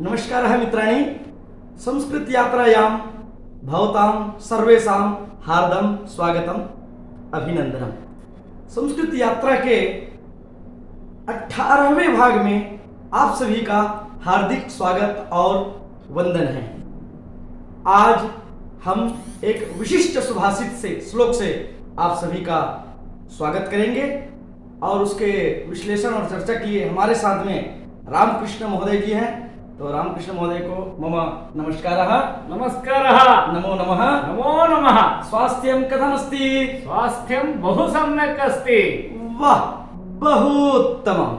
नमस्कारः मित्राणि, संस्कृत यात्रायां भवतां सर्वेषां हार्दं स्वागतम् अभिनंदनम्। संस्कृत यात्रा के 18वें भाग में आप सभी का हार्दिक स्वागत और वंदन है। आज हम एक विशिष्ट सुभाषित से श्लोक से आप सभी का स्वागत करेंगे और उसके विश्लेषण और चर्चा के लिए हमारे साथ में रामकृष्ण महोदय जी हैं। तो रामकृष्ण महोदय को मम नमस्कारः। नमस्कारः। नमो नमः। नमो नमः। स्वास्थ्यं कथमस्ति? स्वास्थ्यं बहु सम्यक् अस्ति। वाह, बहु उत्तमम्।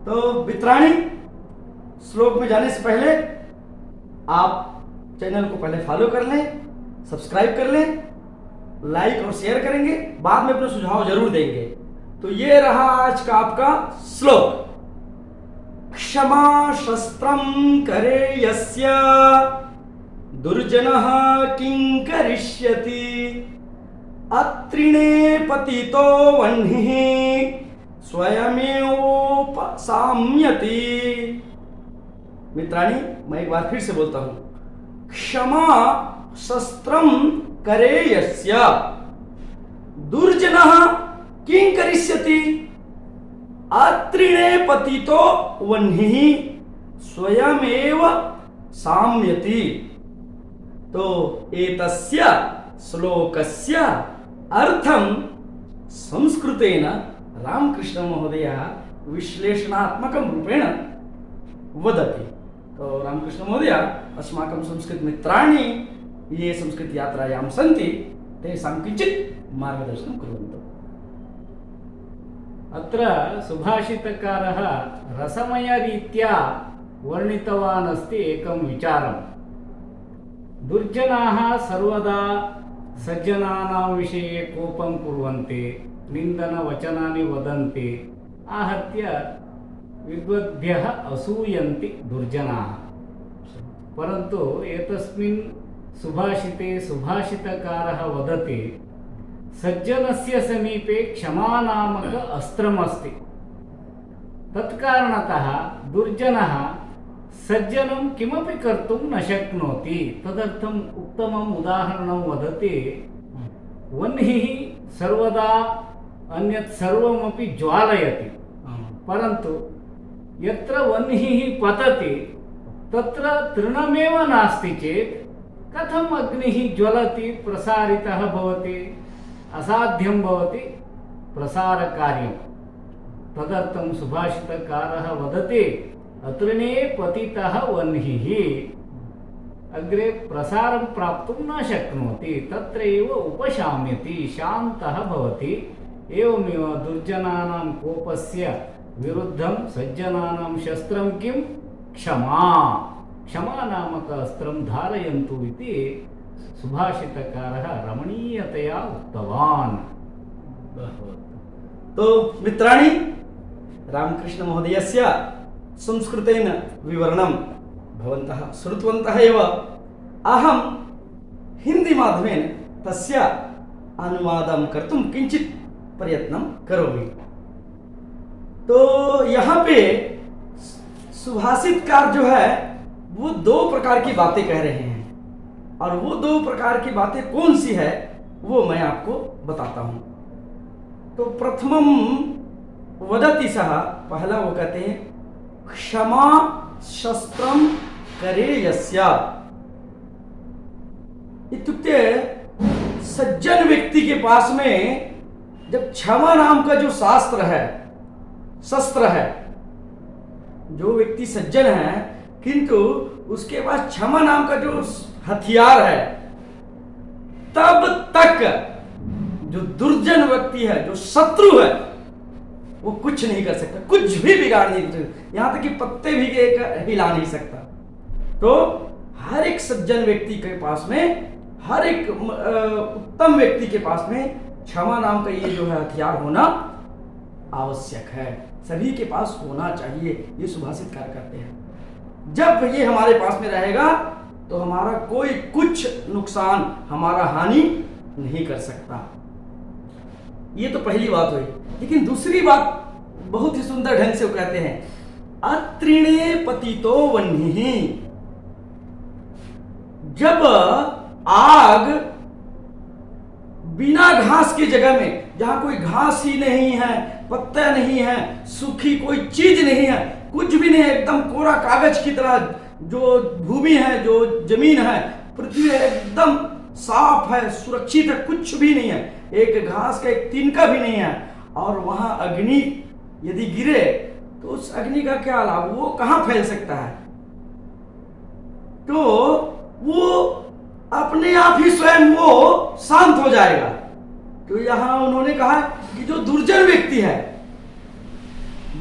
तो मित्राणि, श्लोक में जाने से पहले आप चैनल को पहले फॉलो कर लें, सब्सक्राइब कर लें, लाइक और शेयर करेंगे, बाद में अपना सुझाव जरूर देंगे। तो ये रहा आज का आपका श्लोक। क्षमा शस्त्रं करे यस्य दुर्जनः किं करिष्यति अत्रिणे पतितो वह्निः स्वयमेवोपशाम्यति। मित्राणि, मैं एक बार फिर से बोलता हूं। क्षमा शस्त्रं करे यस्य दुर्जनः किं करिष्यति अत्रिणे पतितो वह्निः स्वयमेव शाम्यति। तो एतस्य श्लोकस्य अर्थं संस्कृतेन रामकृष्ण महोदयः विश्लेषणात्मकं रूपेण वदति। तो रामकृष्ण महोदय अस्माकं संस्कृत मित्राणि ये संस्कृत यात्रायां सन्ति तेषां किञ्चित् मार्गदर्शनं कुर्वन्तु। अत्र सुभाषितकारः रसमयरीत्या वर्णितवान् अस्ति एकं विचारम्। दुर्जनाः सर्वदा सज्जनानां विषये कोपं कुर्वन्ति, निन्दनवचनानि वदन्ति, आहत्य विद्वद्भ्यः असूयन्ति दुर्जनाः। परन्तु एतस्मिन् सुभाषिते सुभाषितकारः वदति सज्जनस्य समीपे क्षमा नामक अस्त्रमस्ति। तत्कारणतः दुर्जनः सज्जनं किमपि कर्तुं न शक्नोति। तदर्थम् उत्तमम् उदाहरणं वदति। वह्निः सर्वदा अन्यत् सर्वमपि ज्वालयति, परन्तु यत्र वह्निः पतति तत्र तृणमेव नास्ति चेत् कथम् अग्निः ज्वलति, प्रसारितः भवति? असाध्यं भवति प्रसारकार्यं। तदर्थं सुभाषितकारः वदति अत्रिणे पतितः वह्निः अग्रे प्रसारं प्राप्तुं न शक्नोति, तत्रैव उपशाम्यति, शान्तः भवति। एवमेव दुर्जनानां कोपस्य विरुद्धं सज्जनानां शस्त्रं किं? क्षमा। क्षमा नामक अस्त्रं धारयन्तु इति सुभाषितकारः रमणीयतया उक्तवान्। तो मित्राणि, रामकृष्ण महोदयस्य संस्कृतेन विवरणं भवन्तः श्रुतवन्तः एव। अहं हिंदी माध्यमेन तस्य अनुवादं कर्तुं किञ्चित् प्रयत्नं करोमि। तो यहाँ पे सुभाषितकार जो है वो दो प्रकार की बातें कह रहे हैं, और वो दो प्रकार की बातें कौन सी है वो मैं आपको बताता हूं। तो प्रथमम वदति सः, पहला वो कहते हैं क्षमा शस्त्रम करे यस्य। इत्युक्ते सज्जन व्यक्ति के पास में जब क्षमा नाम का जो शस्त्र है, जो व्यक्ति सज्जन है किंतु उसके पास क्षमा नाम का जो हथियार है, तब तक जो दुर्जन व्यक्ति है, जो शत्रु है, वो कुछ नहीं कर सकता, कुछ भी बिगाड़ नहीं सकता, यहां तक कि पत्ते भी एक हिला नहीं सकता। तो हर एक सज्जन व्यक्ति के पास में, हर एक उत्तम व्यक्ति के पास में क्षमा नाम का ये जो है हथियार होना आवश्यक है, सभी के पास होना चाहिए। ये सुभाषितकार कहते हैं। जब ये हमारे पास में रहेगा तो हमारा कोई कुछ नुकसान, हमारा हानि नहीं कर सकता। ये तो पहली बात हुई। लेकिन दूसरी बात बहुत ही सुंदर ढंग से वो कहते हैं अत्रिणे पतितो वह्निः। जब आग बिना घास की जगह में, जहां कोई घास ही नहीं है, पत्ता नहीं है, सूखी कोई चीज नहीं है, कुछ भी नहीं है, एकदम कोरा कागज की तरह जो भूमि है, जो जमीन है, पृथ्वी है, एकदम साफ है, सुरक्षित है, कुछ भी नहीं है, एक घास का एक तिनका भी नहीं है, और वहां अग्नि यदि गिरे तो उस अग्नि का क्या लाभ, वो कहां फैल सकता है? तो वो अपने आप ही स्वयं वो शांत हो जाएगा। तो यहां उन्होंने कहा कि जो दुर्जन व्यक्ति है,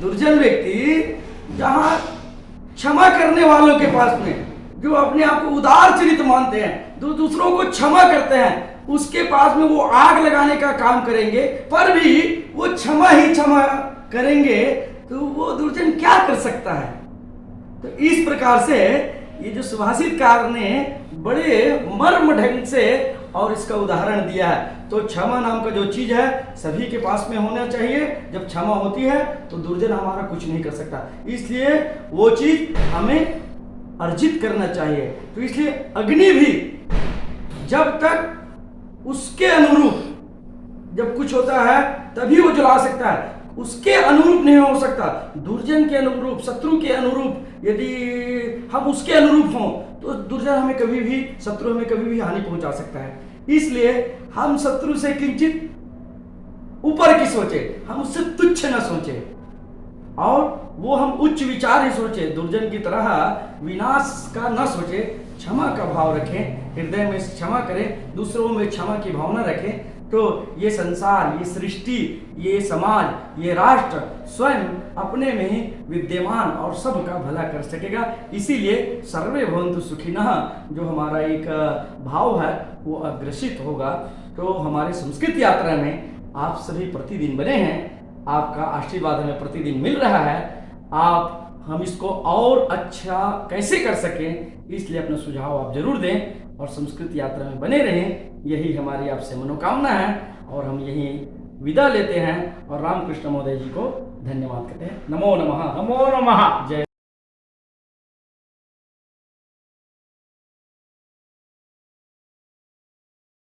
दुर्जन व्यक्ति जहां क्षमा करने वालों के पास में, जो अपने आप को उदार चरित मानते हैं, जो दूसरों को क्षमा करते हैं, उसके पास में वो आग लगाने का काम करेंगे, पर भी वो क्षमा ही क्षमा करेंगे, तो वो दुर्जन क्या कर सकता है? तो इस प्रकार से ये जो सुभाषितकार ने बड़े मर्म ढंग से और इसका उदाहरण दिया है। तो क्षमा नाम का जो चीज है सभी के पास में होना चाहिए। जब क्षमा होती है तो दुर्जन हमारा कुछ नहीं कर सकता, इसलिए वो चीज हमें अर्जित करना चाहिए। तो इसलिए अग्नि भी जब तक उसके अनुरूप, जब कुछ होता है तभी वो जला सकता है, उसके अनुरूप नहीं हो सकता। दुर्जन के अनुरूप, शत्रु के अनुरूप यदि हम उसके अनुरूप हों तो दुर्जन हमें कभी भी, शत्रु हमें कभी भी हानि पहुंचा सकता है। इसलिए हम शत्रु से किंचित ऊपर की सोचे, हम उससे तुच्छ न सोचे, और वो हम उच्च विचार ही सोचे, दुर्जन की तरह विनाश का न सोचे, क्षमा का भाव रखें, हृदय में क्षमा करें, दूसरों में क्षमा की भावना रखें। तो ये संसार, ये सृष्टि, ये समाज, ये राष्ट्र स्वयं अपने में ही विद्यमान और सबका भला कर सकेगा। इसीलिए सर्वे भवन्तु सुखिनः जो हमारा एक भाव है वो अग्रसित होगा। तो हमारे संस्कृत यात्रा में आप सभी प्रतिदिन बने हैं, आपका आशीर्वाद हमें प्रतिदिन मिल रहा है। हम इसको और अच्छा कैसे कर सकें, इसलिए अपना सुझाव आप जरूर दें और संस्कृत यात्रा में बने रहें, यही हमारी आपसे मनोकामना है। और हम यही विदा लेते हैं और रामकृष्ण महोदय जी को धन्यवाद कहते हैं। नमो नमः। नमो नमः। जय।